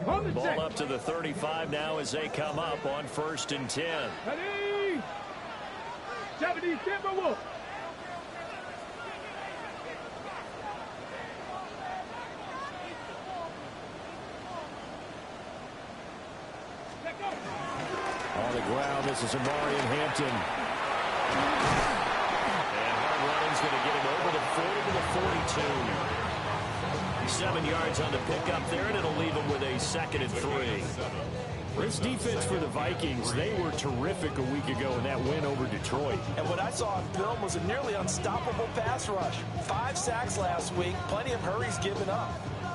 Ball up to the 35 now as they come up on 1st and 10. Ready? 70 Timberwolves. On the ground, this is Amari in Hampton. And hard running's going to get him over the 40 to the 42. 7 yards on the pickup there, and it'll leave him with a 2nd and 3. This defense for the Vikings, they were terrific a week ago in that win over Detroit. And what I saw on film was a nearly unstoppable pass rush. 5 sacks last week, plenty of hurries given up.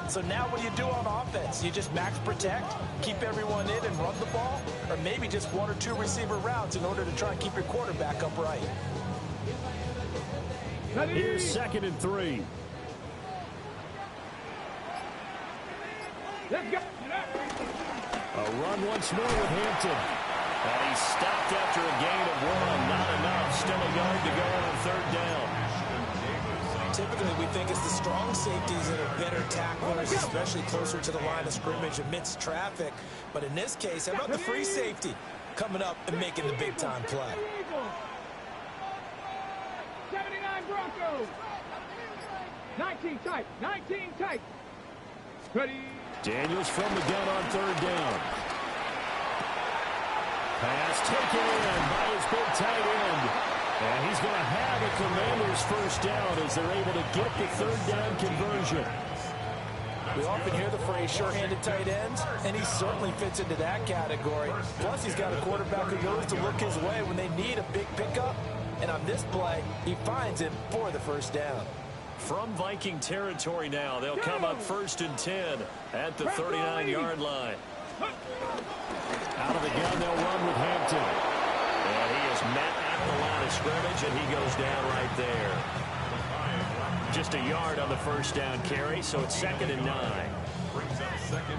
So now what do you do on offense? You just max protect, keep everyone in and run the ball, or maybe just 1 or 2 receiver routes in order to try and keep your quarterback upright. Here's 2nd and 3. Let's go. A run once more with Hampton. And he's stopped after a gain of 1. Not enough. Still a yard to go on 3rd down. Typically, we think it's the strong safeties that are better tacklers, especially closer to the line of scrimmage amidst traffic. But in this case, how about the free safety coming up and making the big-time play? 79 Broncos. 19 tight. 19 tight. Ready? Daniels from the gun on 3rd down. Pass taken in by his big tight end. And he's going to have a Commanders 1st down as they're able to get the 3rd down conversion. We often hear the phrase sure-handed tight ends, and he certainly fits into that category. Plus, he's got a quarterback who knows to look his way when they need a big pickup. And on this play, he finds it for the 1st down. From Viking territory now, they'll come up 1st and 10 at the 39-yard line. Out of the gun, they'll run with Hampton. And he is met at the line of scrimmage, and he goes down right there. Just a yard on the 1st down carry, so it's 2nd and 9.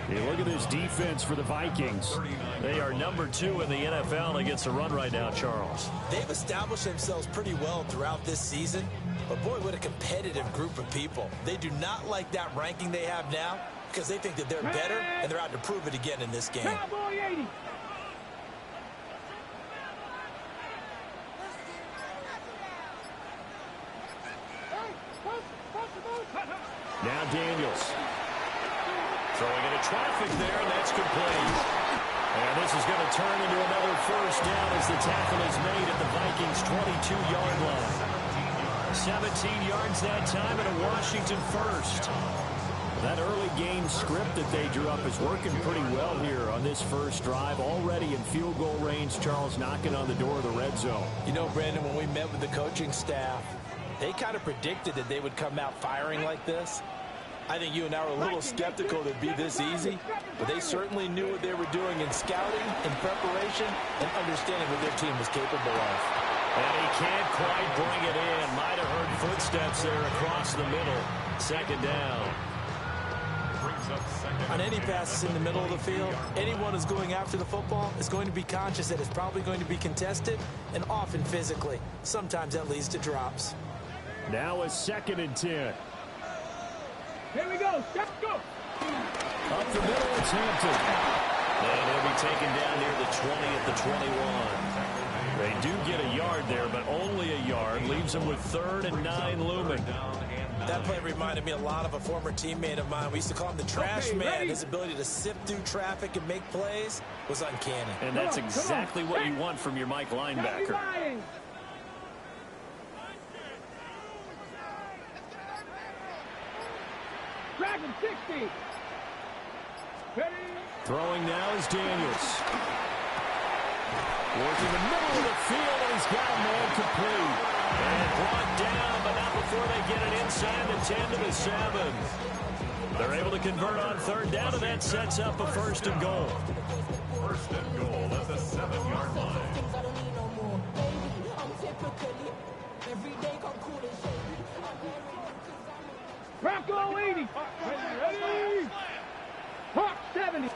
Hey, look at this defense for the Vikings. They are number 2 in the NFL against the run right now, Charles. They've established themselves pretty well throughout this season. But boy, what a competitive group of people. They do not like that ranking they have now because they think that they're better, and they're out to prove it again in this game. Cowboy 80. Now Daniels. Throwing into traffic there, and that's complete. And this is going to turn into another 1st down as the tackle is made at the Vikings' 22-yard line. 17 yards that time and a Washington 1st. That early game script that they drew up is working pretty well here on this 1st drive. Already in field goal range, Charles knocking on the door of the red zone. You know, Brandon, when we met with the coaching staff, they kind of predicted that they would come out firing like this. I think you and I were a little skeptical that it'd be this easy, but they certainly knew what they were doing in scouting, in preparation, and understanding what their team was capable of. And he can't quite bring it in. Might have heard footsteps there across the middle. 2nd down. On any passes in the middle of the field, anyone who's going after the football is going to be conscious that it's probably going to be contested, and often physically. Sometimes that leads to drops. Now a 2nd and 10. Here we go. Let's go. Up the middle, it's Hampton. And he'll be taken down near the 20 at the 21. They do get a yard there, but only a yard. Leaves them with 3rd and 9 looming. That play reminded me a lot of a former teammate of mine. We used to call him the trash man. His ability to sift through traffic and make plays was uncanny. And that's exactly what you want from your Mike linebacker. Dragon 60. Ready? Throwing now is Daniels. Working the middle of the field, and he's got a man complete. And brought down, but not before they get it inside the 10 to the 7. They're able to convert on 3rd down, and that sets up a 1st and goal. 1st and goal at the 7-yard line. Bronco 80. Ready? Hawk 70.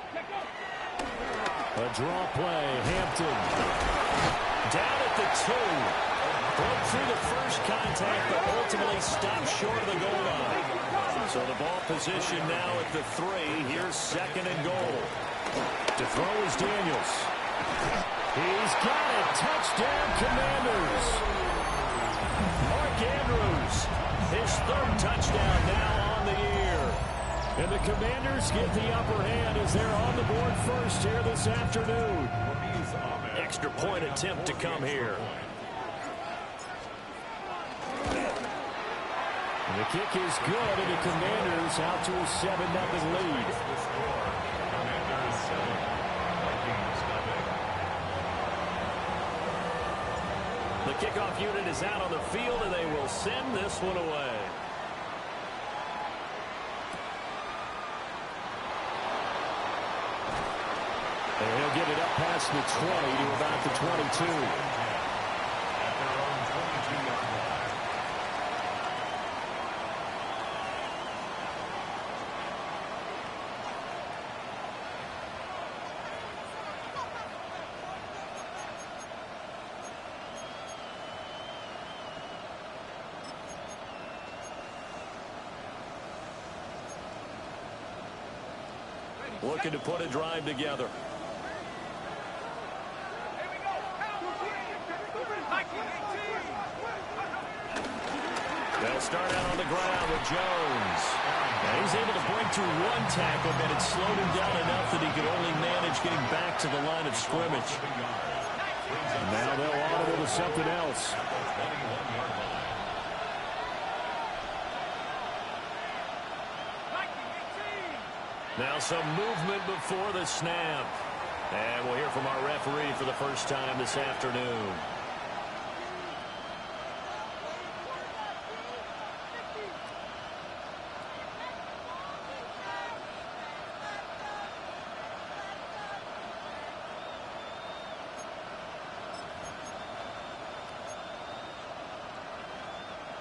A draw play, Hampton. Down at the 2. Broke through the first contact, but ultimately stopped short of the goal line. So the ball position now at the 3. Here's second and goal. To throw is Daniels. He's got it. Touchdown, Commanders. Mark Andrews, his 3rd touchdown now on the year. And the Commanders get the upper hand as they're on the board first here this afternoon. Extra point attempt to come here. And the kick is good, and the Commanders out to a 7-0 lead. The kickoff unit is out on the field, and they will send this one away. And he'll get it up past the 20 to about the 22. Looking to put a drive together. They'll start out on the ground with Jones. And he's able to break through 1 tackle, but it slowed him down enough that he could only manage getting back to the line of scrimmage. And now they'll audible to something else. Now some movement before the snap. And we'll hear from our referee for the first time this afternoon.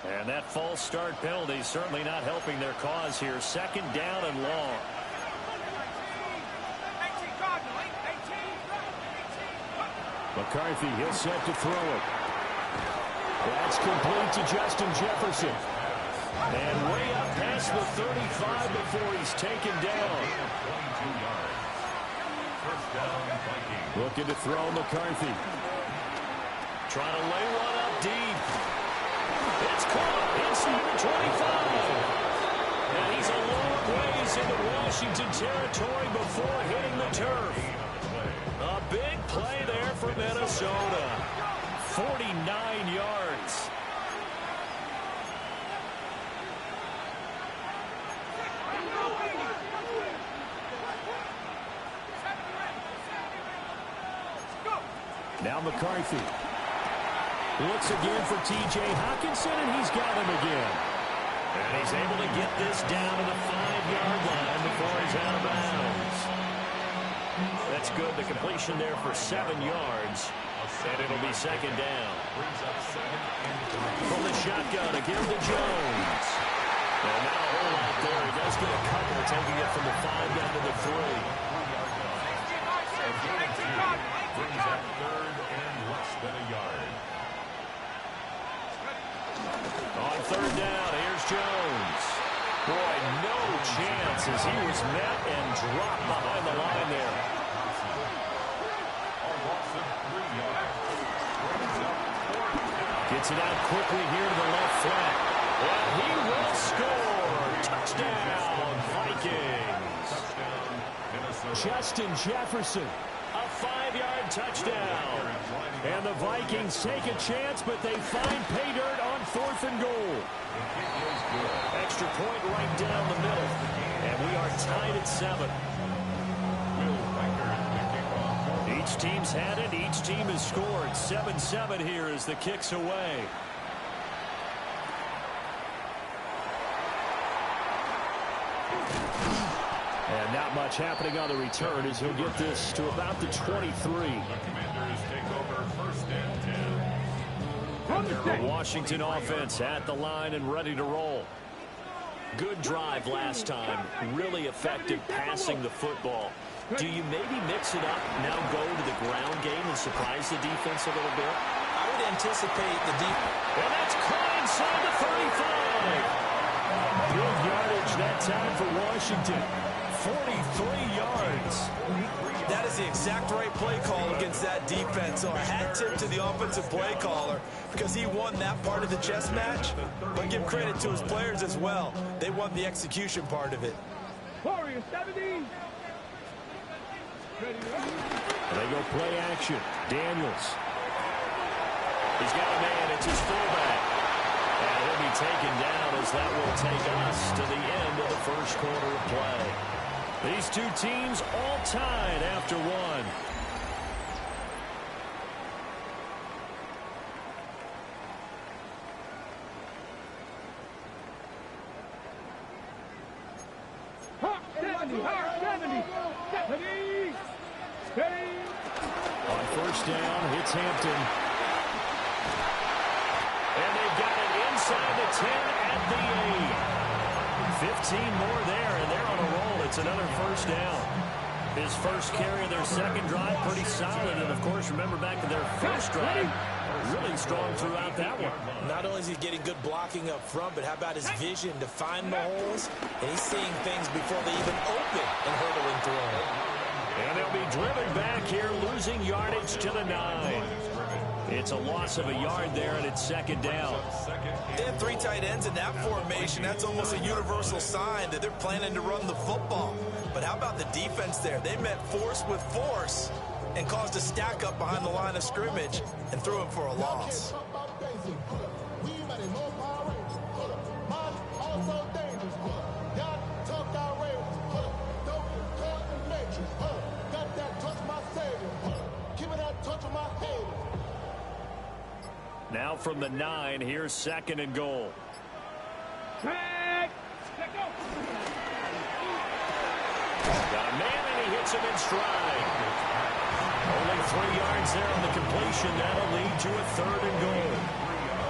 And that false start penalty certainly not helping their cause here. 2nd down and long. McCarthy, he'll set to throw it. That's complete to Justin Jefferson. And way up past the 35 before he's taken down. Looking to throw McCarthy. Trying to lay one up deep. It's caught inside the 25. And he's a long ways into Washington territory before hitting the turf. A big play there for Minnesota. 49 yards. Now McCarthy. Looks again for T.J. Hockenson, and he's got him again. And he's able to get this down to the 5-yard line before he's out of bounds. That's good. The completion there for 7 yards. And it'll be 2nd down. From the shotgun, again to Jones. And not a whole lot there. He does get a couple, taking it from the 5 down to the 3. Brings up 3rd and less than a yard. On 3rd down, here's Jones. Boy, no chance as he was met and dropped behind the line there. Gets it out quickly here to the left flat. And he will score. Touchdown, Vikings. Justin Jefferson. A 5-yard touchdown. And the Vikings take a chance, but they find pay dirt on 4th and goal. Extra point right down the middle. And we are tied at 7. Each team's had it. Each team has scored. 7-7 here as the kick's away. And not much happening on the return as he'll get this to about the 23. The Commanders take over 1st and 10. The Washington offense at the line and ready to roll. Good drive last time. Really effective passing the football. Do you maybe mix it up, now go to the ground game and surprise the defense a little bit? I would anticipate the defense. And that's caught inside the 35. Good yardage that time for Washington. 43 yards. That is the exact right play call against that defense. So a hat tip to the offensive play caller because he won that part of the chess match. But give credit to his players as well. They won the execution part of it. Warriors 70. They go play action. Daniels. He's got a man. It's his fullback. And he'll be taken down as that will take us to the end of the first quarter of play. These two teams all tied after one. Hawk 70. Hawk 70. 70. Steady. On first down, hits Hampton. And they've got it inside the 10 at the 8. 15 more there, and they're on a roll. It's another first down. His first carry of their second drive, pretty solid. And, of course, remember back to their first drive, really strong throughout that one. Not only is he getting good blocking up front, but how about his vision to find the holes? And he's seeing things before they even open and hurdling through them. And they'll be driven back here, losing yardage to the 9. It's a loss of a yard there, and it's second down. They have 3 tight ends in that formation. That's almost a universal sign that they're planning to run the football. But how about the defense there? They met force with force and caused a stack up behind the line of scrimmage and threw him for a loss. Now from the 9, here's second and goal. Tag. Let go. Got a man, and he hits him in stride. Only 3 yards there on the completion. That'll lead to a third and goal.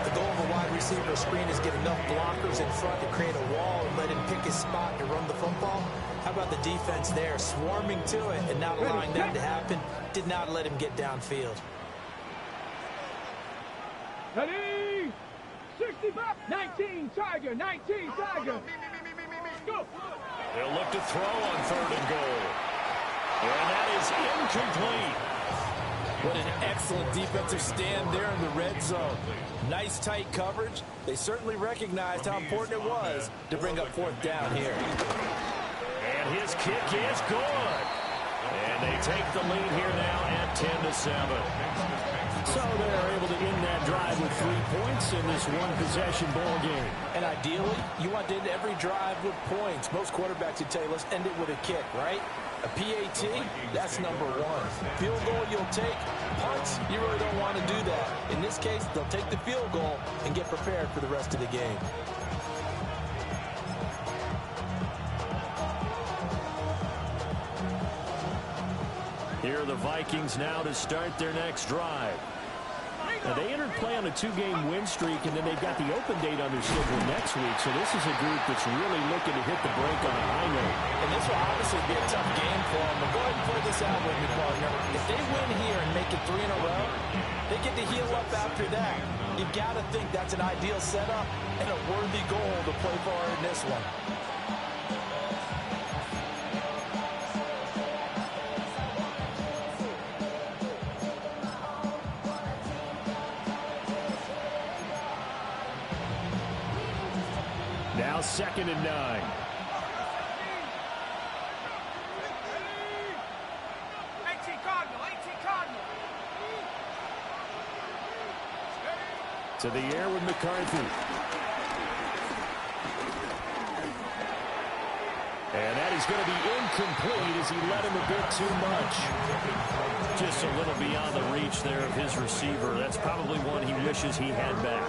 The goal of a wide receiver screen is get enough blockers in front to create a wall and let him pick his spot to run the football. How about the defense there, swarming to it and not allowing that to happen? Did not let him get downfield. Ready. 65. 19. Tiger. 19. Tiger. Go. They'll look to throw on third and goal. And that is incomplete. What an excellent defensive stand there in the red zone. Nice tight coverage. They certainly recognized how important it was to bring up fourth down here. And his kick is good. And they take the lead here now at 10-7. So they're able to end that drive with 3 points in this one-possession ball game. And ideally, you want to end every drive with points. Most quarterbacks would tell you, let's end it with a kick, right? A PAT, that's number 1. Field goal you'll take. Punts, you really don't want to do that. In this case, they'll take the field goal and get prepared for the rest of the game. Here are the Vikings now to start their next drive. Now, they entered play on a 2-game win streak, and then they've got the open date on their schedule next week. So this is a group that's really looking to hit the break on a high note. And this will obviously be a tough game for them. But go ahead and play this out with me, partner. If they win here and make it 3 in a row, they get to heal up after that. You've got to think that's an ideal setup and a worthy goal to play for in this one. Now 2nd and 9. 18 Cardinal. 18 Cardinal. To the air with McCarthy. And that is going to be incomplete as he led him a bit too much. Just a little beyond the reach there of his receiver. That's probably one he wishes he had back.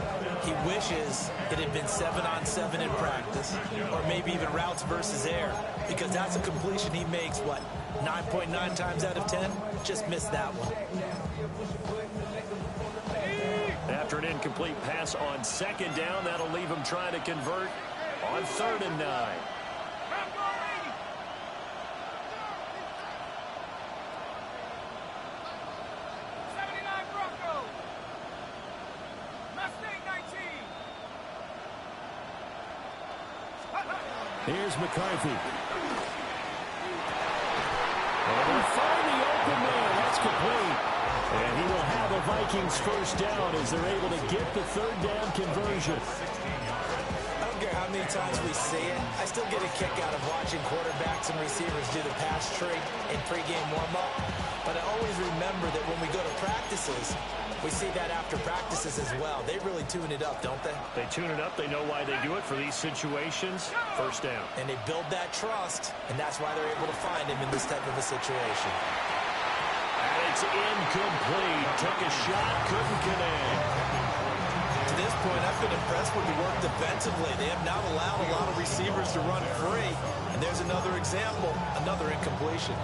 He wishes it had been 7-on-7 in practice, or maybe even routes versus air, because that's a completion he makes, what, 9.9 times out of 10? Just missed that one. After an incomplete pass on 2nd down, that'll leave him trying to convert on 3rd and 9. Here's McCarthy. And they'll find the open man. That's complete. And he will have a Vikings first down as they're able to get the third down conversion. I don't care how many times we see it. I still get a kick out of watching quarterbacks and receivers do the pass tree in pregame warm-up. But I always remember that when we go to practices, we see that after practices as well. They really tune it up, don't they? They tune it up. They know why they do it for these situations. First down. And they build that trust, and that's why they're able to find him in this type of a situation. And it's incomplete. Took a shot, couldn't connect. To this point, I've been impressed with the work defensively. They have not allowed a lot of receivers to run free. And there's another example, another incompletion.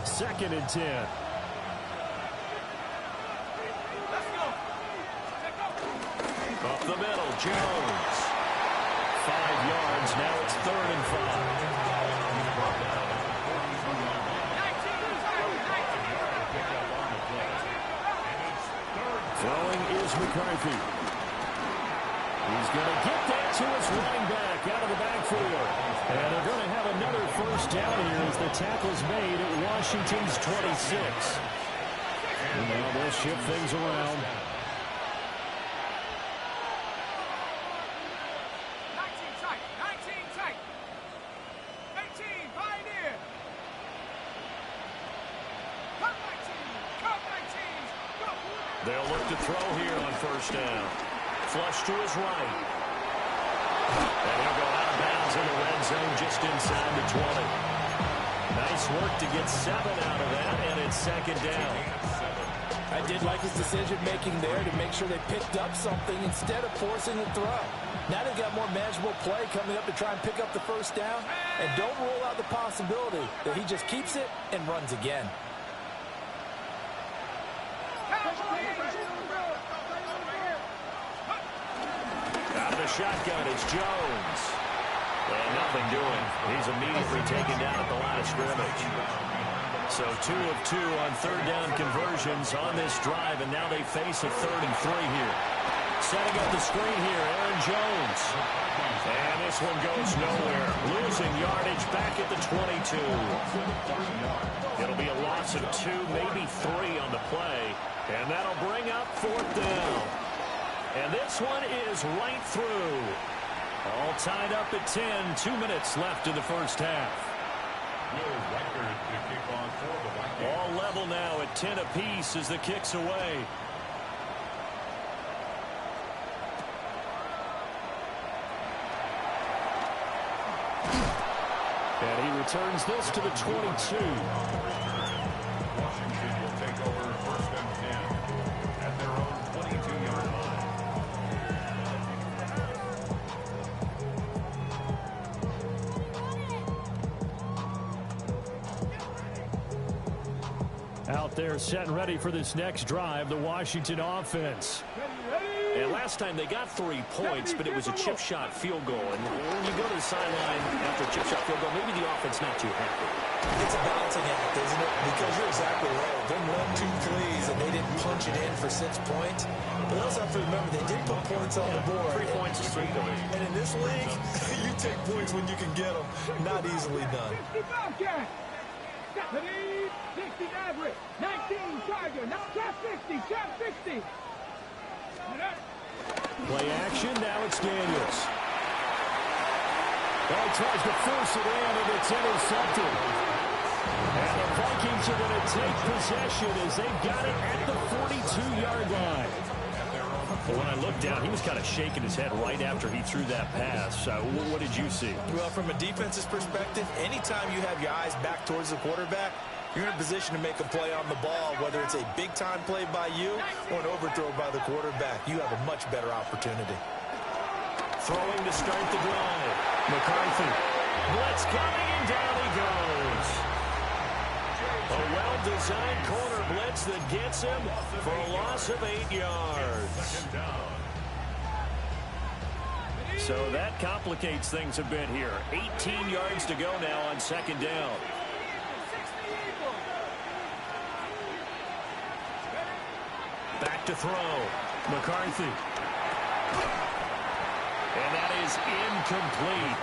Second and 10. Up the middle, Jones. 5 yards, now it's 3rd and 5. Throwing is McCarthy. He's going to get that to his running back out of the backfield. And they're going to have another first down here as the tackle's made at Washington's 26. And now they'll shift things around. 19 tight, 19 tight. 18, Pioneer. Come 19, come 19, go. They'll look to throw here on first down. Flush to his right. And he'll go out of bounds in the red zone just inside the 20. Nice work to get 7 out of that, and it's second down. I did like his decision-making there to make sure they picked up something instead of forcing a throw. Now they've got more manageable play coming up to try and pick up the first down. And don't rule out the possibility that he just keeps it and runs again. Out of the shotgun is Jones. And nothing doing. He's immediately taken down at the line of scrimmage. So 2 of 2 on third down conversions on this drive, and now they face a 3rd and 3 here. Setting up the screen here, Aaron Jones. And this one goes nowhere. Losing yardage back at the 22. It'll be a loss of 2, maybe 3 on the play. And that'll bring up 4th down. And this one is right through. All tied up at 10. 2 minutes left in the first half. All level now at 10 apiece as the kick's away. And he returns this to the 22. Washington will take over 1st and 10 at their own 22-yard line. Out there set and ready for this next drive, the Washington offense. And last time they got 3 points, but it was a chip shot field goal. And when you go to the sideline after a chip shot field goal, maybe the offense not too happy. It's a balancing act, isn't it? Because you're exactly right. Them 1, 2 plays, and they didn't punch it in for 6 points. But they also have to remember they did put points on the board. 3 points is 3 points. And in this league, you take points when you can get them. Not easily done. 60 average, 19 Tiger, now trap 60, trap 60. Play action, now it's Daniels. He tries to force it in, and it's intercepted. And the Vikings are going to take possession as they've got it at the 42-yard line. But when I looked down, he was kind of shaking his head right after he threw that pass. What did you see? Well, from a defense's perspective, anytime you have your eyes back towards the quarterback, you're in a position to make a play on the ball, whether it's a big-time play by you or an overthrow by the quarterback. You have a much better opportunity. Throwing to start the drive. McCarthy. Blitz coming, and down he goes. A well-designed corner blitz that gets him for a loss of 8 yards. So that complicates things a bit here. 18 yards to go now on second down. Back to throw. McCarthy. And that is incomplete.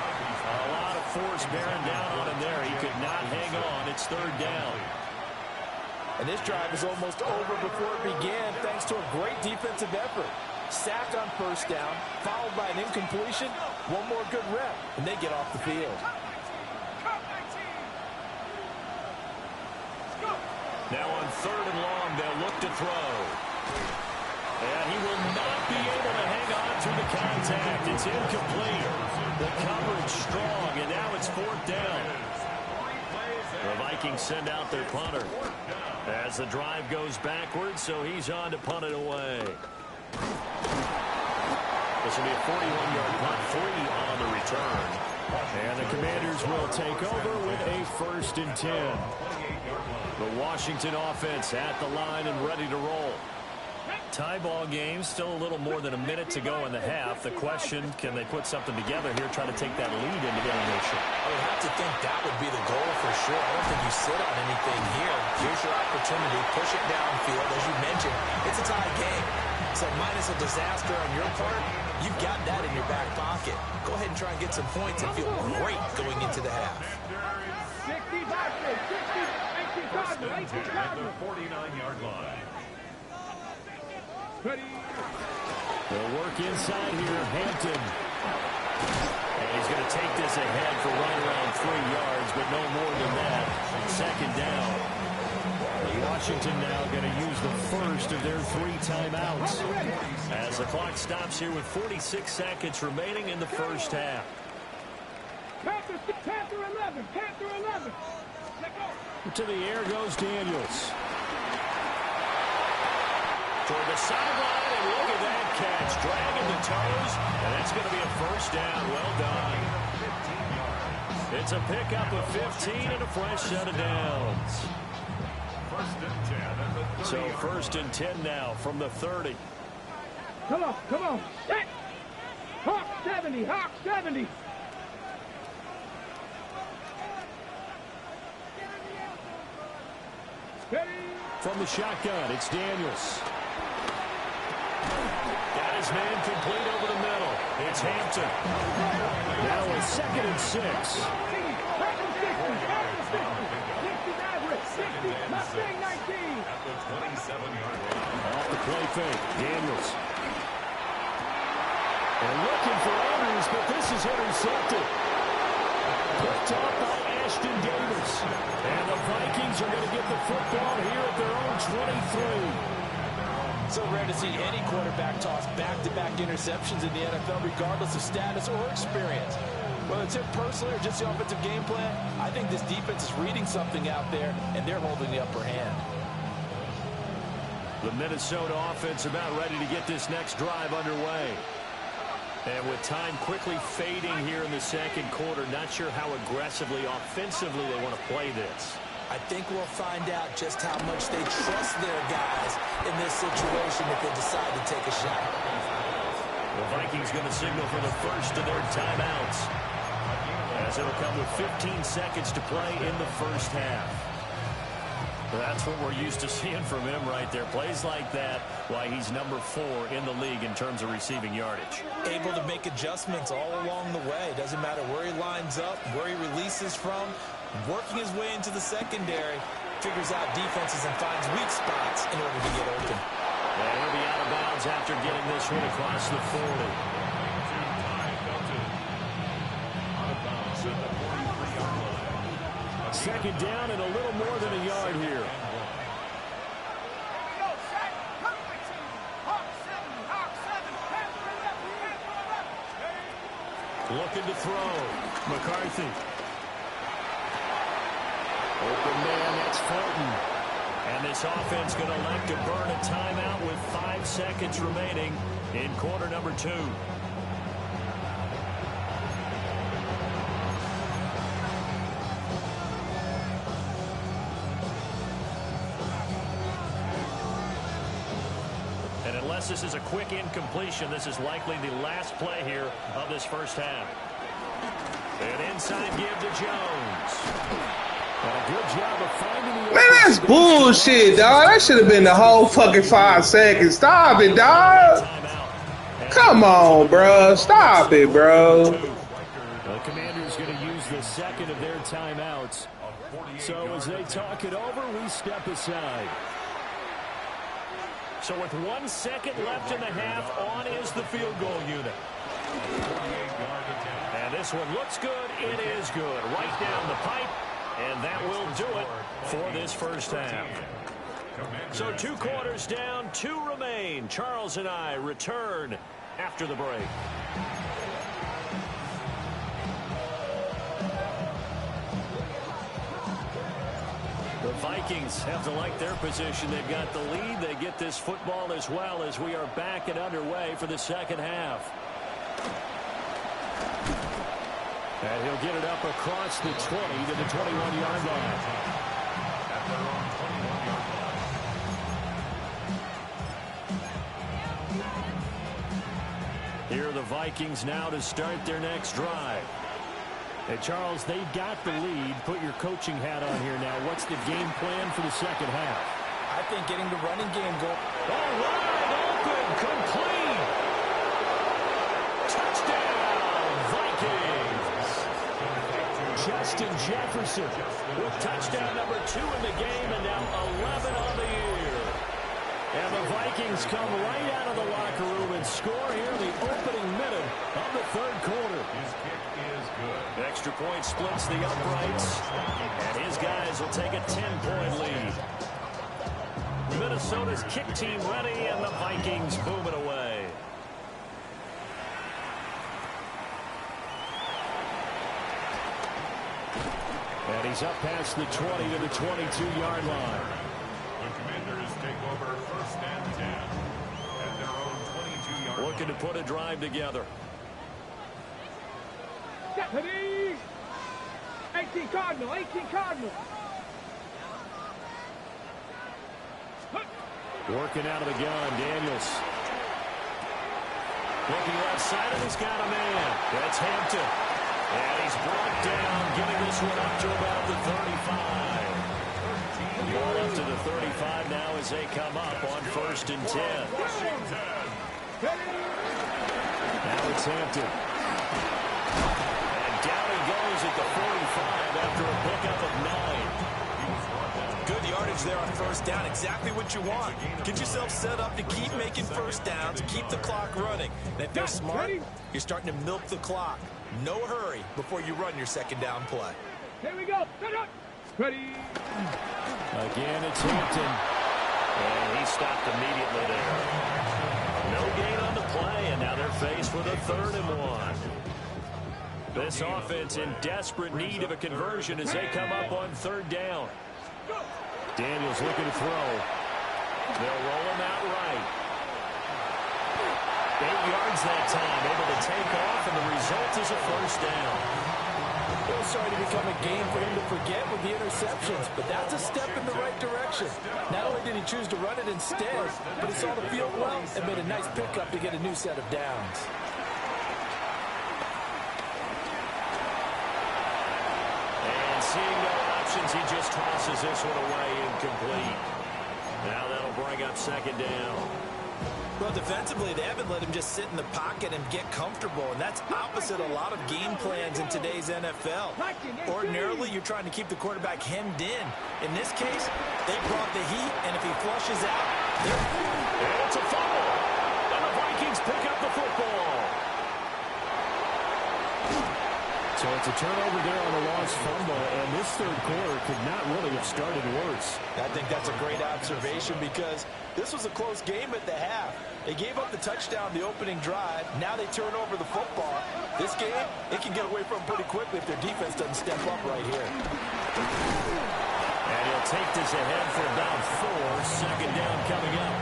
A lot of force bearing down on him there. He could not hang on. It's third down. And this drive is almost over before it began thanks to a great defensive effort. Sack on first down, followed by an incompletion. One more good rep, and they get off the field. Now on third and long, they'll look to throw. And he will not be able to hang on through the contact. It's incomplete. The coverage strong, and now it's fourth down. The Vikings send out their punter as the drive goes backwards, so he's on to punt it away. This will be a 41-yard punt, 3 on the return. And the Commanders will take over with a 1st and 10. The Washington offense at the line and ready to roll. Tie ball game, still a little more than a minute to go in the half. The question, can they put something together here, try to take that lead into intermission? I would have to think that would be the goal for sure. I don't think you sit on anything here. Here's your opportunity. Push it downfield. As you mentioned, it's a tie game. So minus a disaster on your part, you've got that in your back pocket. Go ahead and try and get some points and feel great going into the half. 60 boxes, 60, 18 First and 10 Cardinals, 18 at the Cardinals. 49-yard line. They'll work inside here, Hampton. And he's going to take this ahead for right around 3 yards, but no more than that. Second down. Washington now going to use the first of their 3 timeouts as the clock stops here with 46 seconds remaining in the first half. Panther 11, Panther 11. To the air goes Daniels. Toward the sideline, and look at that catch. Dragging the toes, and that's going to be a first down. Well done. It's a pickup of 15 and a fresh set of downs. First and 10 at the 30-yard So line. first and 10 now from the 30. Come on, come on. Set. Hawk 70, Hawk 70. Steady. From the shotgun, it's Daniels. Got his man complete over the middle. It's Hampton. Now a 2nd and 6. Panther 60, Panther 60. 60 Maverick, 60, Mustang 19. At the 27-yard line. Off the play fake, Daniels. And looking for Andrews, but this is intercepted. Picked up by Ashton Davis. And the Vikings are going to get the football here at their own 23. So rare to see any quarterback toss back-to-back interceptions in the NFL, regardless of status or experience. Whether it's him personally or just the offensive game plan, I think this defense is reading something out there, and they're holding the upper hand. The Minnesota offense about ready to get this next drive underway. And with time quickly fading here in the second quarter, not sure how aggressively, offensively they want to play this. I think we'll find out just how much they trust their guys in this situation if they decide to take a shot. The Vikings going to signal for the first of their timeouts, as it'll come with 15 seconds to play in the first half. That's what we're used to seeing from him right there. Plays like that, why he's number 4 in the league in terms of receiving yardage. Able to make adjustments all along the way. Doesn't matter where he lines up, where he releases from. Working his way into the secondary, figures out defenses and finds weak spots in order to get open. And he'll be out of bounds after getting this one across the 40. Second down and a little more than a yard here. Looking to throw. McCarthy. Open man, that's Fulton. And this offense going to elect to burn a timeout with 5 seconds remaining in quarter number 2. And unless this is a quick incompletion, this is likely the last play here of this first half. An inside give to Jones. And a good job of finding the Man, that's bullshit, dog. That should have been the whole fucking 5 seconds. Stop it, dog. Come on, bro. Stop it, bro. The Commanders going to use the second of their timeouts. So as they talk it over, we step aside. So with 1 second left in the half, on is the field goal unit. And this one looks good. It is good. Right down the pipe. And that will do it for this first half. So 2 quarters down, 2 remain. Charles and I return after the break. The Vikings have to like their position. They've got the lead. They get this football as well as we are back and underway for the second half. And he'll get it up across the 20 to the 21-yard line. Here are the Vikings now to start their next drive. And Charles, they've got the lead. Put your coaching hat on here now. What's the game plan for the second half? I think getting the running game going. All right, open, complete. Touchdown, Vikings. Justin Jefferson with touchdown number 2 in the game and now 11 on the year. And the Vikings come right out of the locker room and score here in the opening minute of the third quarter. Extra point splits the uprights, and his guys will take a 10-point lead. Minnesota's kick team ready, and the Vikings moving away. And he's up past the 20 to the 22-yard line. The Commanders take over first and 10 at their own 22-yard line. Looking to put a drive together. Deputy! 18 Cardinal, 18 Cardinal. Working out of the gun, Daniels. Looking left side, and he's got a man. That's Hampton. And he's brought down, getting this one up to about the 35. Ball up to the 35 now as they come up on first and 10. Now it's Hampton. And down he goes at the 45 after a pickup of 9. Good yardage there on first down. Exactly what you want. Get yourself set up to keep making first downs, keep the clock running. And if they're smart, you're starting to milk the clock. No hurry before you run your second down play. Here we go. Ready. Again, it's Hampton. And he stopped immediately there. No gain on the play, and now they're faced with a 3rd and 1. This offense in desperate need of a conversion as they come up on 3rd down. Daniels looking to throw. They'll roll him out right. 8 yards that time, able to take off, and the result is a first down. It was starting to become a game for him to forget with the interceptions, but that's a step in the right direction. Not only did he choose to run it instead, but he saw the field well and made a nice pickup to get a new set of downs. And seeing no options, he just tosses this one away incomplete. Now that'll bring up 2nd down. Well, defensively, they haven't let him just sit in the pocket and get comfortable, and that's opposite a lot of game plans in today's NFL. Ordinarily, you're trying to keep the quarterback hemmed in. In this case, they brought the heat, and if he flushes out, and it's a fumble. And the Vikings pick up the football. So it's a turnover there on a lost fumble, and this third quarter could not really have started worse. I think that's a great observation because this was a close game at the half. They gave up the touchdown the opening drive. Now they turn over the football. This game, it can get away from them pretty quickly if their defense doesn't step up right here. And he'll take this ahead for about 4. 2nd down coming up.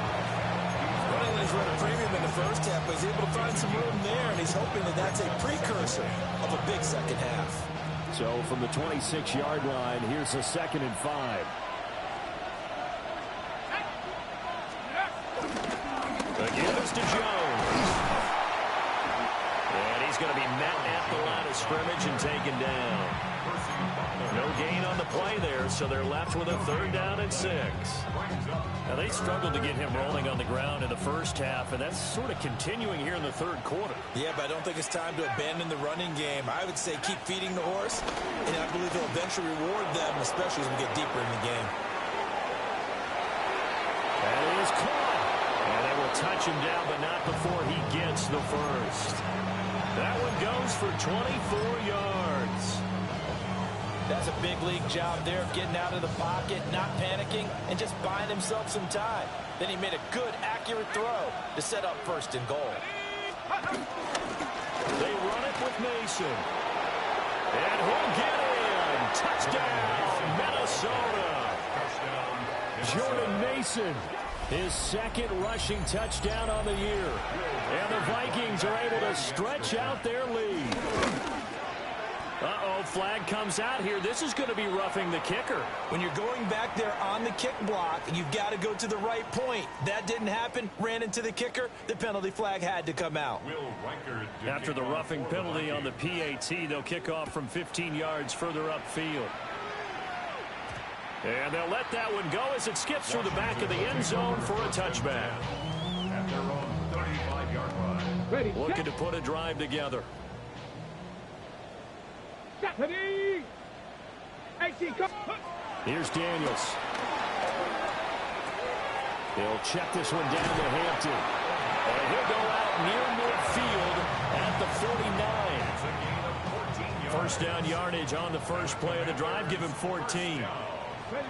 Running lanes run a premium in the first half, but he's able to find some room there, and he's hoping that that's a precursor of a big second half. So from the 26-yard line, here's a 2nd and 5. Again, it's to Jones. And he's going to be met at the line of scrimmage and taken down. No gain on the play there, so they're left with a 3rd down and 6. Now, they struggled to get him rolling on the ground in the first half, and that's sort of continuing here in the 3rd quarter. Yeah, but I don't think it's time to abandon the running game. I would say keep feeding the horse, and I believe he'll eventually reward them, especially as we get deeper in the game. That is caught. And they will touch him down, but not before he gets the first. That one goes for 24 yards. That's a big league job there of getting out of the pocket, not panicking, and just buying himself some time. Then he made a good, accurate throw to set up 1st and goal. They run it with Mason. And he'll get in. Touchdown, Minnesota. Jordan Mason, his 2nd rushing touchdown on the year. And the Vikings are able to stretch out their lead. Uh-oh, flag comes out here. This is going to be roughing the kicker. When you're going back there on the kick block, you've got to go to the right point. That didn't happen. Ran into the kicker. The penalty flag had to come out. After the roughing penalty on the PAT, they'll kick off from 15 yards further upfield. And they'll let that one go as it skips through the back of the end zone for a touchback. At their own 35-yard line. Ready, Looking to put a drive together. ready. 18, come. Here's Daniels. He'll check this one down to Hampton. And he'll go out near midfield at the 49. 1st down yardage on the first play of the drive. Give him 14. Ready.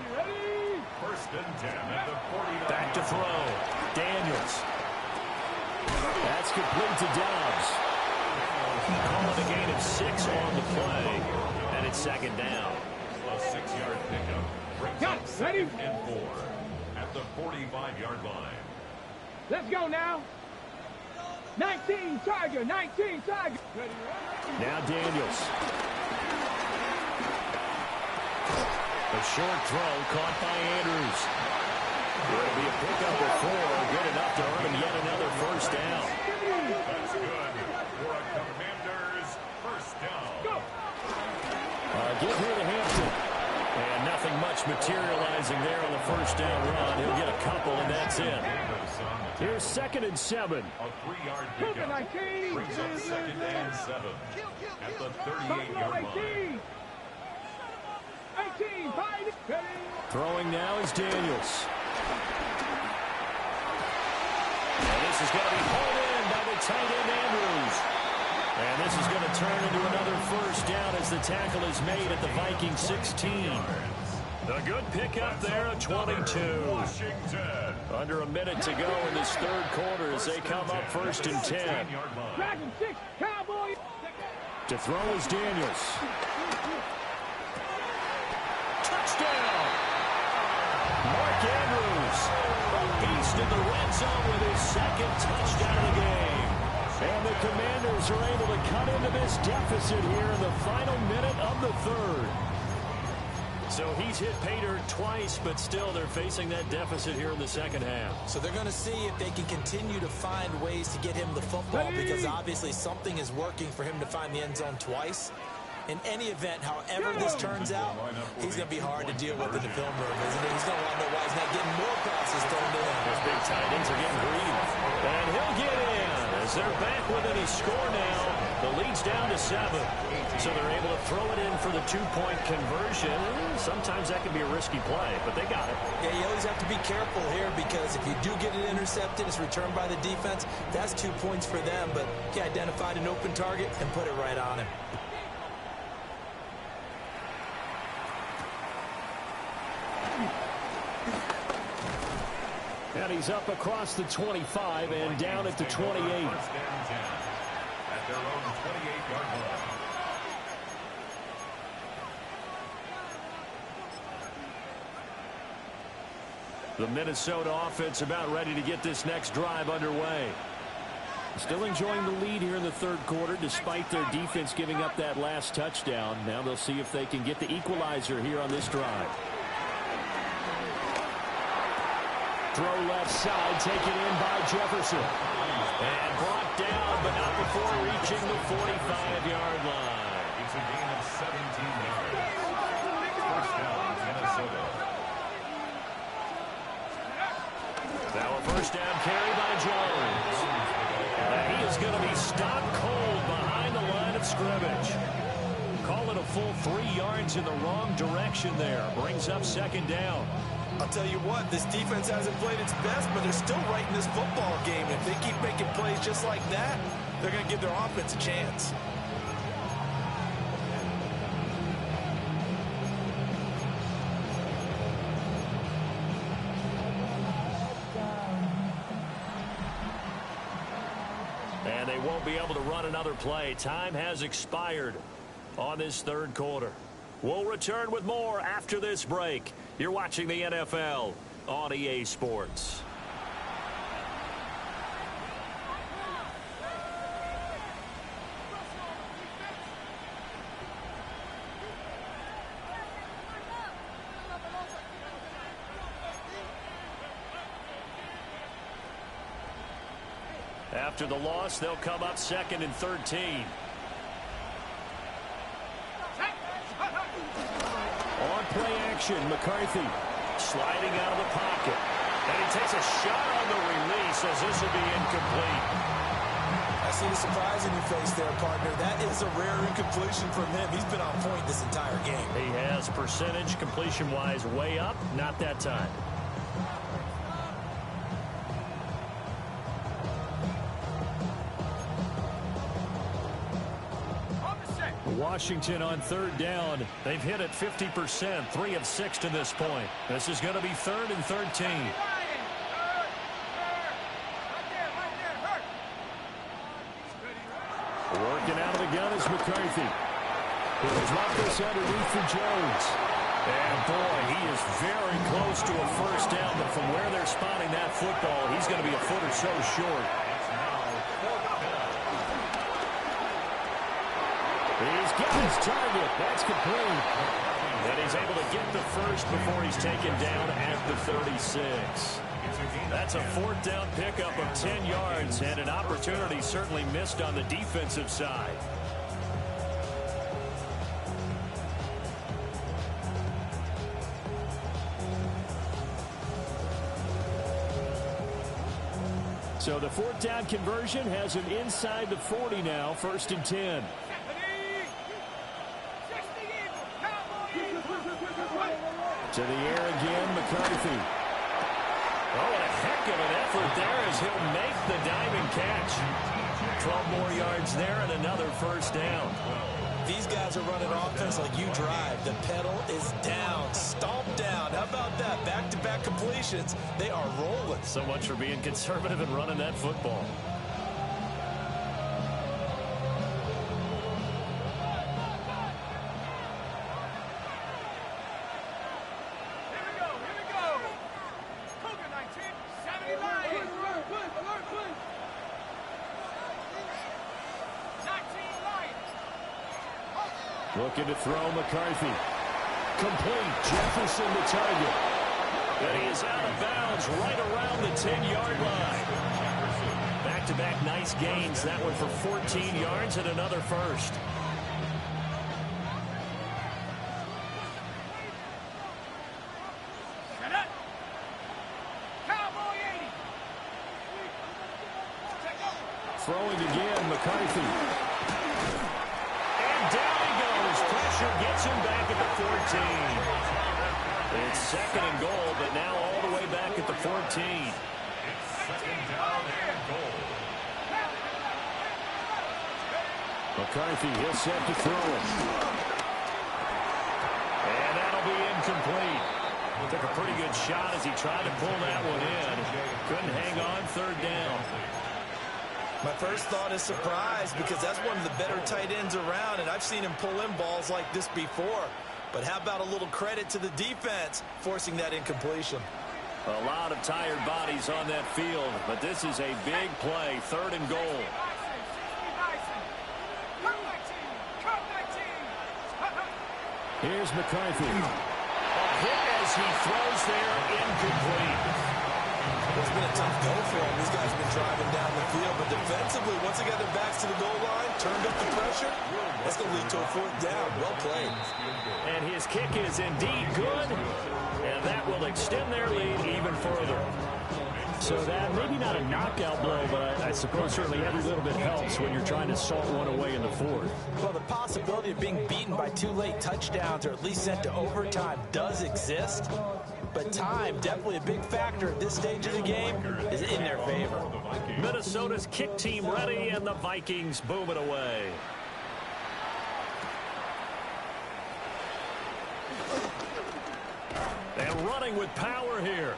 1st and 10 at the 49. Back to throw. Daniels. That's complete to Dobbs. Calling a gain of 6 on the play. And it's 2nd down. A 6-yard pickup brings up 2nd and 4 at the 45-yard line. Let's go now. 19 Tiger, 19 Tiger. Ready. Now Daniels. A short throw caught by Andrews. It'll be a pickup of 4, good enough to earn him yet another 1st down. That's good for a Commanders 1st down. Go. Get here to Hampton. And nothing much materializing there on the 1st down run. He'll get a couple, and that's it. Here's 2nd and 7. A 3-yard pickup brings up 2nd and 7 at the 38-yard line. 18, fight. Ready. Throwing now is Daniels. And this is going to be pulled in by the tight end Andrews. And this is going to turn into another 1st down as the tackle is made at the Vikings 16. A good pickup there at 22. Washington. Under a minute to go in this 3rd quarter as they come up 1st and 10. Dragon 6, Cowboy. To throw is Daniels. Touchdown! Mark Andrews, a beast in the red zone with his 2nd touchdown of the game. And the Commanders are able to cut into this deficit here in the final minute of the 3rd. So he's hit pay dirt twice, but still they're facing that deficit here in the 2nd half. So they're going to see if they can continue to find ways to get him the football, because obviously something is working for him to find the end zone twice. In any event, however this turns out, he's going to be hard to deal with in the film room, isn't he? He's going to want to know why he's not getting more passes thrown to him. Those big tight ends are getting greedy. And he'll get in as they're back within a score now. The lead's down to 7. So they're able to throw it in for the 2-point conversion. Sometimes that can be a risky play, but they got it. Yeah, you always have to be careful here, because if you do get it intercepted, it's returned by the defense. That's 2 points for them, but he identified an open target and put it right on him. And he's up across the 25 and down at the 28. At their own 28-yard line. The Minnesota offense about ready to get this next drive underway. Still enjoying the lead here in the 3rd quarter despite their defense giving up that last touchdown. Now they'll see if they can get the equalizer here on this drive. Throw left side, taken in by Jefferson. And brought down, but not before reaching the 45-yard line. It's a gain of 17 yards. First down, Minnesota. Now a first down carry by Jones. And he is going to be stopped cold behind the line of scrimmage. Call it a full 3 yards in the wrong direction there. Brings up second down. I'll tell you what, this defense hasn't played its best, but they're still right in this football game. If they keep making plays just like that, they're going to give their offense a chance. And they won't be able to run another play. Time has expired on this third quarter. We'll return with more after this break. You're watching the NFL on EA Sports. After the loss, they'll come up 2nd and 13. On play action, McCarthy sliding out of the pocket. And he takes a shot on the release as this will be incomplete. I see the surprise in your face there, partner. That is a rare incompletion from him. He's been on point this entire game. He has percentage completion-wise way up, not that time. Washington on third down. They've hit it 50%, 3 of 6 to this point. This is going to be 3rd and 13. Working out of the gun is McCarthy. He'll drop this underneath for Jones. And boy, he is very close to a first down, but from where they're spotting that football, he's going to be a foot or so short. He's got his target. That's complete. And he's able to get the first before he's taken down at the 36. That's a 4th down pickup of 10 yards and an opportunity certainly missed on the defensive side. So the 4th down conversion has him inside the 40 now, 1st and 10. To the air again, McCarthy. Oh, and a heck of an effort there as he'll make the diving catch. 12 more yards there and another first down. These guys are running offense like you drive. The pedal is down, stomped down. How about that? Back-to-back completions. They are rolling. So much for being conservative and running that football. Looking to throw McCarthy. Complete. Jefferson the target. And he is out of bounds right around the 10-yard line. Back-to-back nice gains. That one for 14 yards and another first. Throwing again, McCarthy. Gets him back at the 14. It's 2nd and goal, but now all the way back at the 14. It's 2nd down and goal. McCarthy, he'll set to throw it. And that'll be incomplete. Took a pretty good shot as he tried to pull that one in. Couldn't hang on, 3rd down. My first thought is surprise because that's one of the better tight ends around, and I've seen him pull in balls like this before. But how about a little credit to the defense forcing that incompletion? A lot of tired bodies on that field, but this is a big play, 3rd and goal. Here's McCarthy. A hit as he throws there, incomplete. It's been a tough go for him. These guys have been driving down the the field, but defensively, once they got their backs to the goal line, turned up the pressure, that's going to lead to a fourth down. Well played. And his kick is indeed good, and that will extend their lead even further. So that, maybe not a knockout blow, but I suppose certainly every little bit helps when you're trying to salt one away in the fourth. Well, the possibility of being beaten by 2 late touchdowns or at least sent to overtime does exist. But time, definitely a big factor at this stage of the game, is in their favor. Minnesota's kick team ready, and the Vikings boom it away. And running with power here.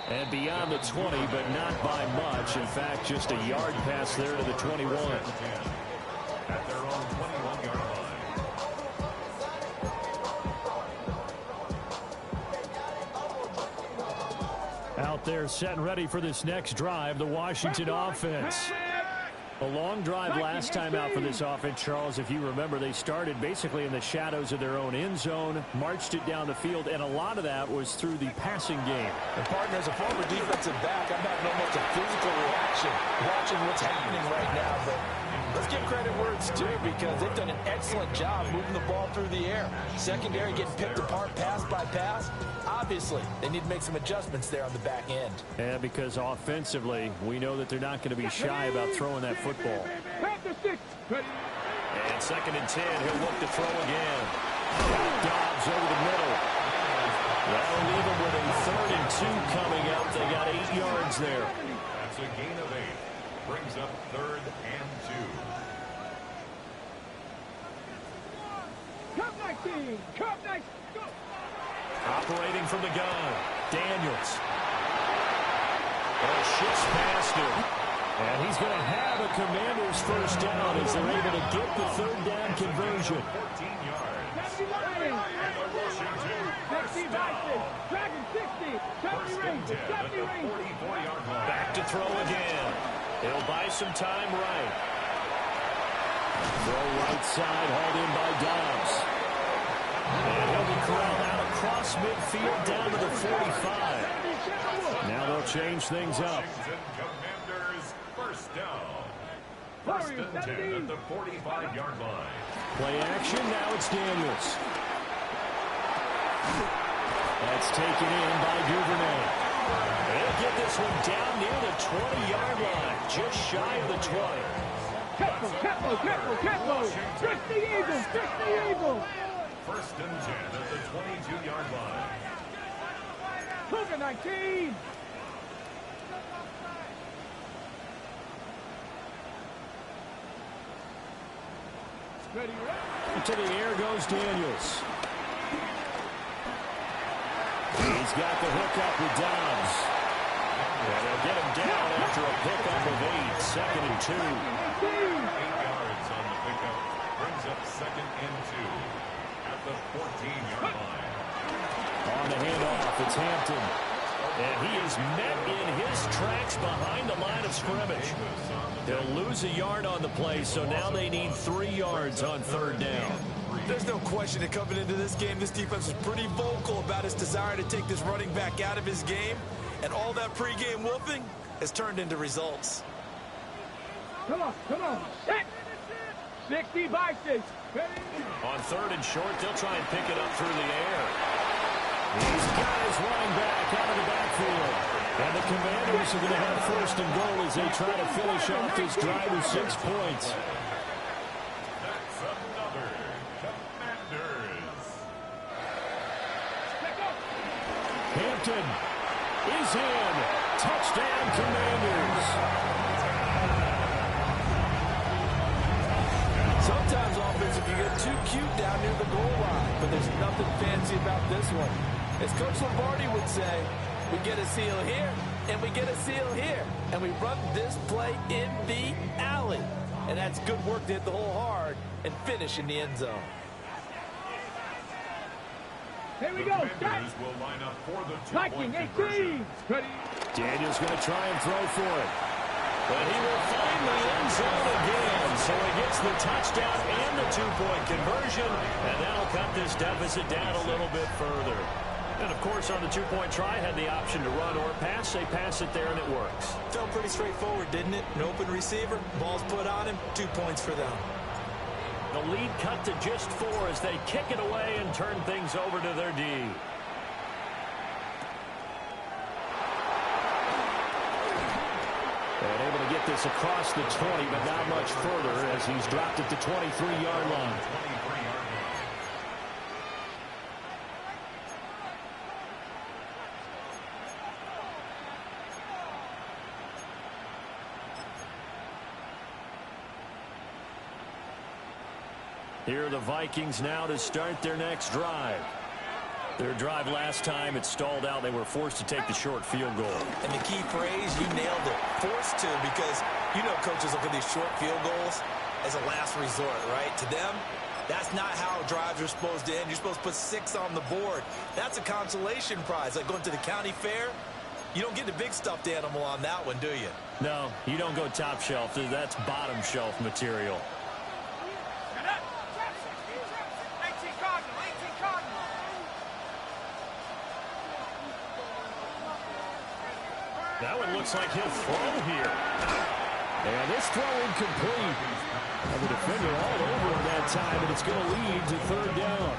And beyond the 20, but not by much. In fact, just a yard pass there to the 21. At their own 21-yard line. Out there set and ready for this next drive, the Washington offense. A long drive last time out for this offense, Charles. If you remember, they started basically in the shadows of their own end zone, marched it down the field, and a lot of that was through the passing game. And partner, as a former defensive back, I'm having almost a physical reaction watching what's happening right now. But let's give credit where it's due, because they've done an excellent job moving the ball through the air. Secondary getting picked apart pass by pass. Obviously, they need to make some adjustments there on the back end. Yeah, because offensively, we know that they're not going to be shy about throwing that football. And 2nd and 10, he'll look to throw again. Dobbs over the middle. That'll leave them with a 3rd and 2 coming up. They got 8 yards there. That's a gain of 8. Brings up 3rd and 2. Cup 19! Cup 19! Go! Operating from the gun, Daniels. Shifts past him. And he's going to have a Commanders first down as they're able to get the 3rd down conversion. 14 yards. 79! And the Washington 60 Vikings! Dragon 60! 70 Rangers! 70 Rangers! 44-yard line. Back to throw again. He'll buy some time right. Throw right side, hauled in by Dobbs. And he'll be corralled out across midfield down to the 45. Now they'll change things up. Washington Commanders first down. 1st and 10 at the 45-yard line. Play action, now it's Daniels. That's taken in by Duvernay. They'll get this one down near the 20-yard line, just shy of the 20. Capo! Fix the Eagles! Fix the Eagles! 1st and 10 at the 22-yard line. Cougar 19! Ready, To the air goes Daniels. He's got the hook up with Dobbs. And they'll get him down after a pickup of 8. 2nd and 2. 8 yards on the pickup. Brings up 2nd and 2 at the 14-yard line. On the handoff, it's Hampton. And he is met in his tracks behind the line of scrimmage. They'll lose a yard on the play, so now they need 3 yards on 3rd down. There's no question that coming into this game, this defense was pretty vocal about its desire to take this running back out of his game. And all that pregame whooping has turned into results. Come on! Set! 60 Vikings! Ready? On 3rd and short, they'll try and pick it up through the air. These guys running back out of the backfield. And the Commanders are going to have 1st and goal as they try to finish off this drive with 6 points. That's another Commanders. Hampton is in. Touchdown, Commanders. Sometimes offense, if you get too cute down near the goal line, but there's nothing fancy about this one. As Coach Lombardi would say, we get a seal here, and we get a seal here, and we run this play in the alley. And that's good work to hit the hole hard and finish in the end zone. Here we The go! Commanders will line up for the Viking two-point 18! conversion. Ready? Daniels going to try and throw for it. But he will find the end zone again. So he gets the touchdown and the 2-point conversion. And that'll cut this deficit down a little bit further. And, of course, on the two-point try, had the option to run or pass. They pass it there, and it works. Felt pretty straightforward, didn't it? An open receiver, ball's put on him, 2 points for them. The lead cut to just 4 as they kick it away and turn things over to their D. And able to get this across the 20, but not much further as he's dropped it to 23-yard line. Here are the Vikings now to start their next drive. Their drive last time, it stalled out. They were forced to take the short field goal. And the key phrase, you nailed it. Forced to, because you know coaches look at these short field goals as a last resort, right? To them, that's not how drives are supposed to end. You're supposed to put 6 on the board. That's a consolation prize. Like going to the county fair, you don't get the big stuffed animal on that one, do you? No, you don't go top shelf. That's bottom shelf material. That one looks like he'll throw here. And this throw incomplete. And the defender all over him that time, and it's going to lead to 3rd down.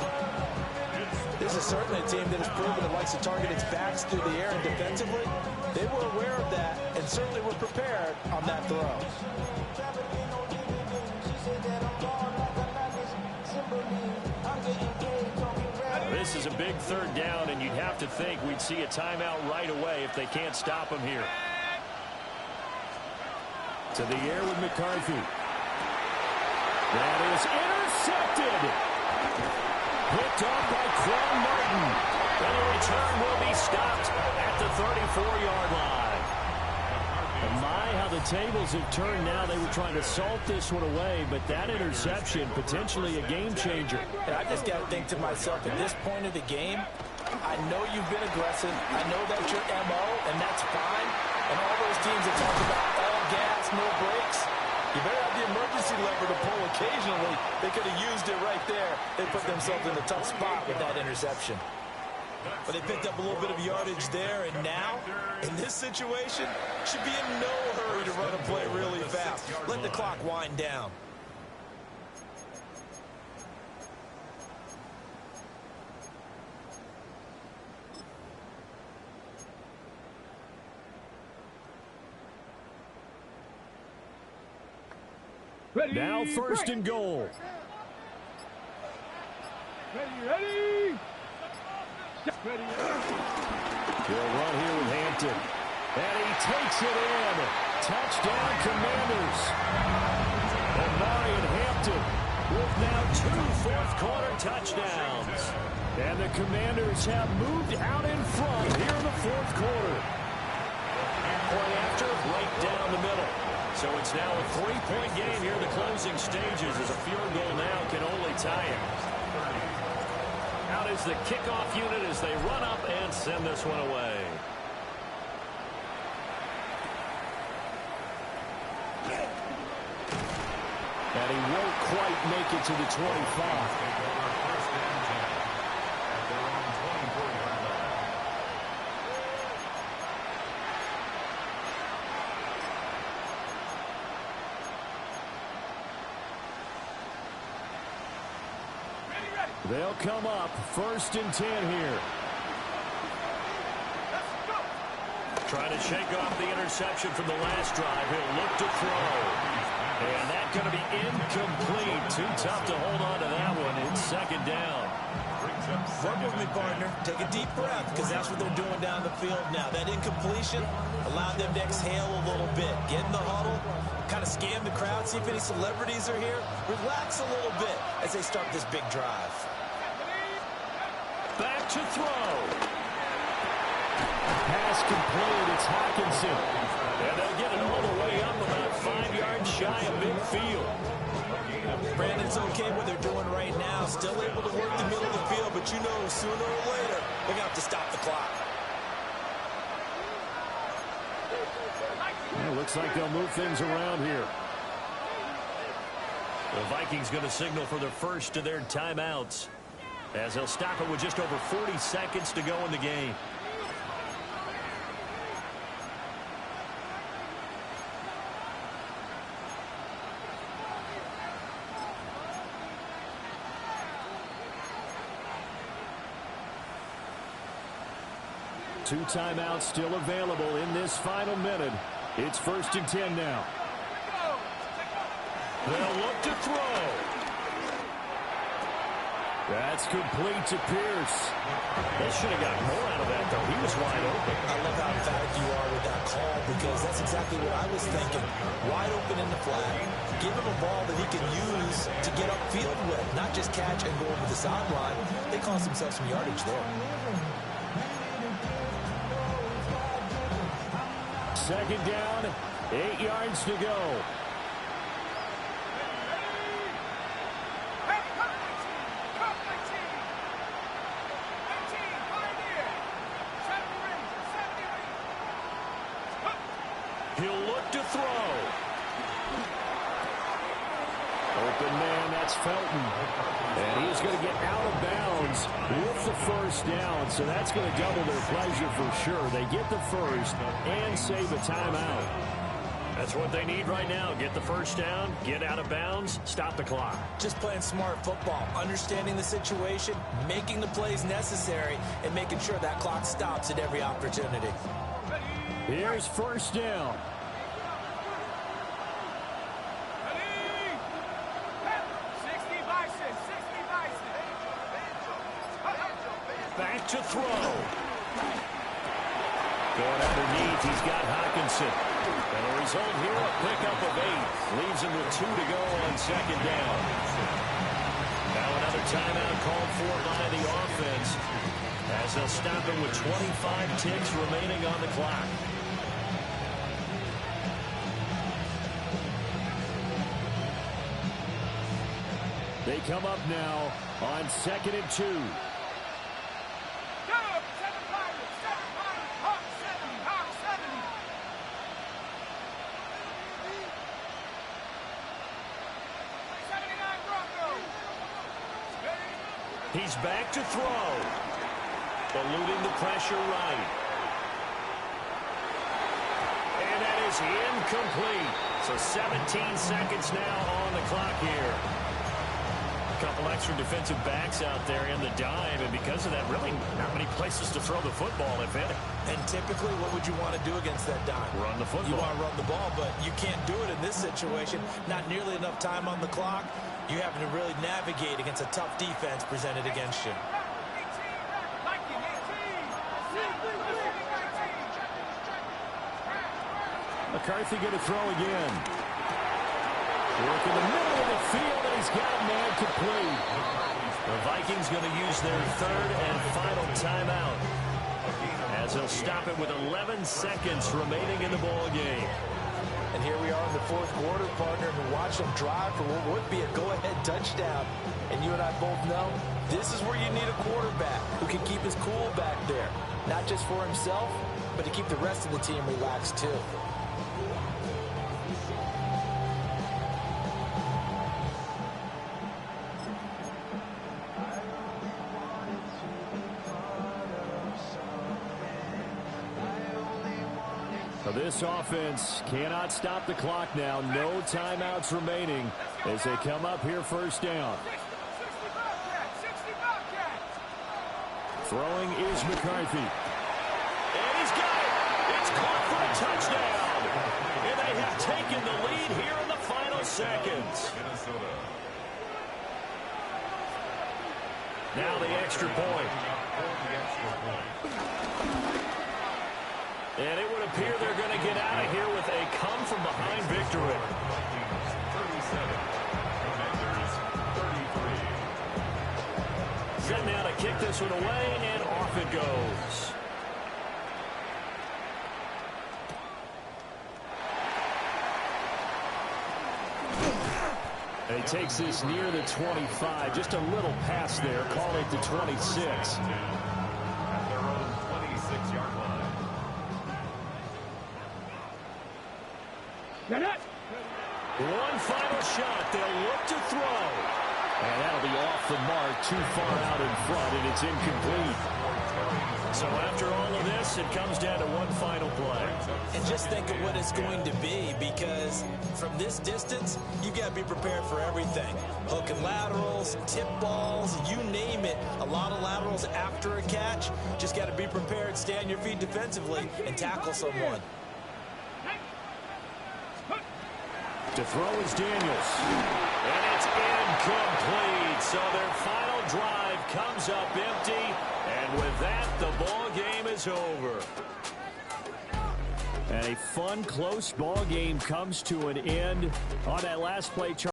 This is certainly a team that has proven it likes to target its backs through the air and defensively. They were aware of that and certainly were prepared on that throw. This is a big 3rd down, and you'd have to think we'd see a timeout right away if they can't stop him here. To the air with McCarthy. That is intercepted. Picked off by Quan Martin. And the return will be stopped at the 34-yard line. And my, how the tables have turned now. They were trying to salt this one away, but that interception, potentially a game changer. And I just got to think to myself, at this point of the game, I know you've been aggressive. I know that's your MO, and that's fine. And all those teams that talk about all gas, no brakes, you better have the emergency lever to pull occasionally. They could have used it right there. They put themselves in a tough spot with that interception. But they picked up a little bit of yardage there, and now, in this situation, should be in no hurry to run a play really fast. Let the clock wind down. Ready, Now 1st and goal. Ready. Ready. He'll run here with Hampton. And he takes it in. Touchdown, Commanders. And Marion Hampton with now 2 fourth-quarter touchdowns. And the Commanders have moved out in front here in the 4th quarter. Point after, right down the middle. So it's now a 3-point game here in the closing stages as a field goal now can only tie it. Out is the kickoff unit as they run up and send this one away. And he won't quite make it to the 25. They'll come up 1st and 10 here. Trying to shake off the interception from the last drive. He'll look to throw. And that's going to be incomplete. Too tough to hold on to that one. It's 2nd down. Work with me, partner. Take a deep breath, because that's what they're doing down the field now. That incompletion allowed them to exhale a little bit. Get in the huddle, kind of scan the crowd, see if any celebrities are here. Relax a little bit as they start this big drive. Back to throw. Pass complete. It's Hawkinson. And they'll get it all the way up about 5 yards shy of midfield. Brandon's okay what they're doing right now. Still able to work the middle of the field, but you know sooner or later they're going to have to stop the clock. It looks like they'll move things around here. The Vikings going to signal for the first of their timeouts. as he'll stop it with just over 40 seconds to go in the game. Two timeouts still available in this final minute. It's 1st and 10 now. They'll look to throw. That's complete to Pierce. They should have gotten more out of that, though. He was wide open. I love how emphatic you are with that call, because that's exactly what I was thinking. Wide open in the flat. Give him a ball that he can use to get upfield with, not just catch and go over the sideline. They cost themselves some yardage there. 2nd down, 8 yards to go. He'll look to throw. Open man, that's Felton. And he's going to get out of bounds with the 1st down. So that's going to double their pleasure for sure. They get the 1st and save a timeout. That's what they need right now. Get the 1st down, get out of bounds, stop the clock. Just playing smart football, understanding the situation, making the plays necessary, and making sure that clock stops at every opportunity. Here's 1st down. Back to throw. Going underneath, he's got Hawkinson. And the result here, a pickup of 8. Leaves him with 2 to go on 2nd down. Now another timeout called for by the offense, as they'll stop it with 25 ticks remaining on the clock. They come up now on 2nd and 2. He's back to throw. Eluding the pressure right. And that is incomplete. So 17 seconds now on the clock here. A couple extra defensive backs out there in the dime, and because of that, really not many places to throw the football, if any. And typically, what would you want to do against that dime? Run the football. You want to run the ball, but you can't do it in this situation. Not nearly enough time on the clock. You having to really navigate against a tough defense presented against you. McCarthy going to throw again. Work in the middle of the field, and he's got a man complete. The Vikings going to use their 3rd and final timeout, as they'll stop it with 11 seconds remaining in the ball game. And here we are in the 4th quarter, partner, and watch them drive for what would be a go-ahead touchdown. And you and I both know this is where you need a quarterback who can keep his cool back there. Not just for himself, but to keep the rest of the team relaxed too. This offense cannot stop the clock now. No timeouts remaining as they come up here 1st down. Throwing is McCarthy. And he's got it. It's caught for a touchdown. And they have taken the lead here in the final seconds. Now the extra point. And it would appear they're going to get out of here with a come-from-behind victory. 37. Commanders 33. Set now to kick this one away, and off it goes. And he takes this near the 25. Just a little pass there. Call it the 26. At their own 26-yard line. One final shot. They'll look to throw. And that'll be off the mark, too far out in front, and it's incomplete. So after all of this, it comes down to one final play. And just think of what it's going to be, because from this distance, you've got to be prepared for everything. Hook and laterals, tip balls, you name it. A lot of laterals after a catch. Just got to be prepared, stay on your feet defensively, and tackle someone. To throw is Daniels. And it's incomplete. So their final drive comes up empty. And with that, the ball game is over. And a fun, close ball game comes to an end on that last play.